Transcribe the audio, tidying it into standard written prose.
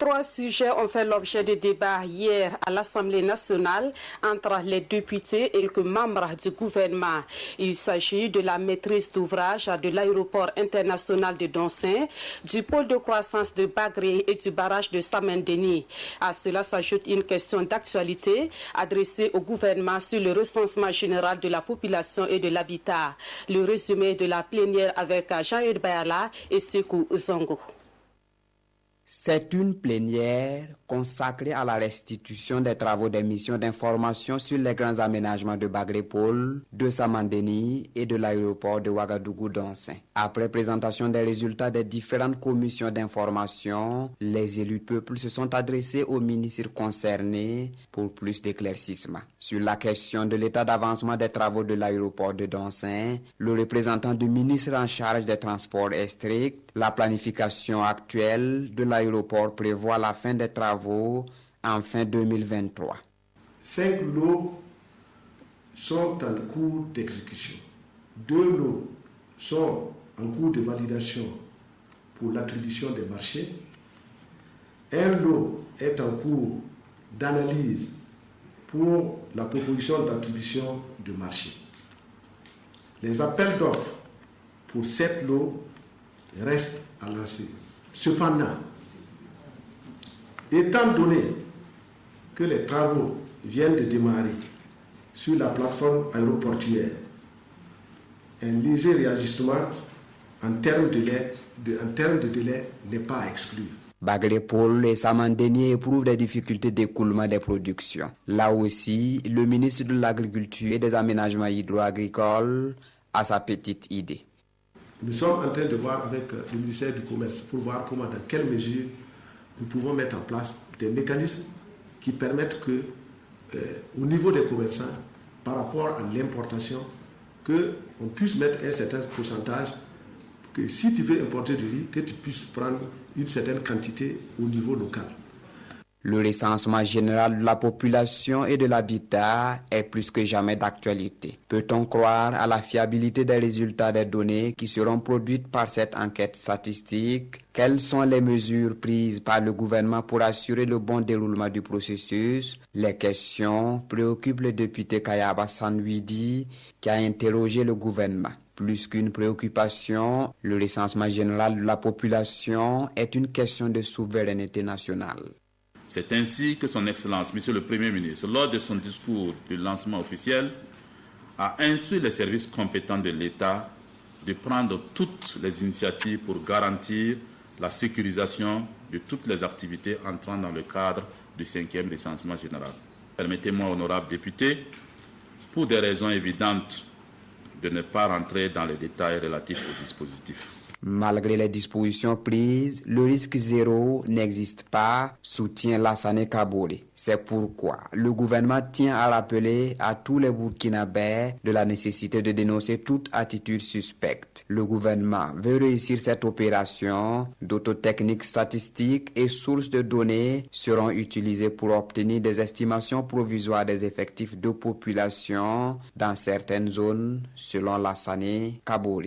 Trois sujets ont fait l'objet de débats hier à l'Assemblée nationale entre les députés et les membres du gouvernement. Il s'agit de la maîtrise d'ouvrage de l'aéroport international de Donsin, du pôle de croissance de Bagré et du barrage de Samendeni. À cela s'ajoute une question d'actualité adressée au gouvernement sur le recensement général de la population et de l'habitat. Le résumé de la plénière avec Jean-Yves Bayala et Sekou Zongo. C'est une plénière consacrée à la restitution des travaux des missions d'information sur les grands aménagements de Bagré-Pôle, de Samandeni et de l'aéroport de Ouagadougou-Donsin. Après présentation des résultats des différentes commissions d'information, les élus peuples se sont adressés aux ministres concernés pour plus d'éclaircissements. Sur la question de l'état d'avancement des travaux de l'aéroport de Donsin, le représentant du ministre en charge des transports est strict. La planification actuelle de l'aéroport prévoit la fin des travaux en fin 2023. 5 lots sont en cours d'exécution. 2 lots sont en cours de validation pour l'attribution des marchés. 1 lot est en cours d'analyse pour la proposition d'attribution de marché. Les appels d'offres pour 7 lots restent à lancer. Cependant, étant donné que les travaux viennent de démarrer sur la plateforme aéroportuaire, un léger réajustement en termes de délai n'est pas à exclure. Bagré-Pôle et Samandeni éprouvent des difficultés d'écoulement des productions. Là aussi, le ministre de l'Agriculture et des Aménagements hydro-agricoles a sa petite idée. Nous sommes en train de voir avec le ministère du Commerce pour voir comment, dans quelle mesure nous pouvons mettre en place des mécanismes qui permettent que, au niveau des commerçants, par rapport à l'importation, qu'on puisse mettre un certain pourcentage, que si tu veux importer du riz, que tu puisses prendre une certaine quantité au niveau local. Le recensement général de la population et de l'habitat est plus que jamais d'actualité. Peut-on croire à la fiabilité des résultats des données qui seront produites par cette enquête statistique? Quelles sont les mesures prises par le gouvernement pour assurer le bon déroulement du processus? Les questions préoccupent le député Kayaba Sanwidi qui a interrogé le gouvernement. Plus qu'une préoccupation, le recensement général de la population est une question de souveraineté nationale. C'est ainsi que son Excellence, Monsieur le Premier ministre, lors de son discours de lancement officiel, a instruit les services compétents de l'État de prendre toutes les initiatives pour garantir la sécurisation de toutes les activités entrant dans le cadre du 5e recensement général. Permettez-moi, honorables députés, pour des raisons évidentes, de ne pas rentrer dans les détails relatifs au dispositif. Malgré les dispositions prises, le risque zéro n'existe pas, soutient Lassane Kabore. C'est pourquoi le gouvernement tient à rappeler à tous les Burkinabés de la nécessité de dénoncer toute attitude suspecte. Le gouvernement veut réussir cette opération. D'autres techniques statistiques et sources de données seront utilisées pour obtenir des estimations provisoires des effectifs de population dans certaines zones, selon Lassane Kabore.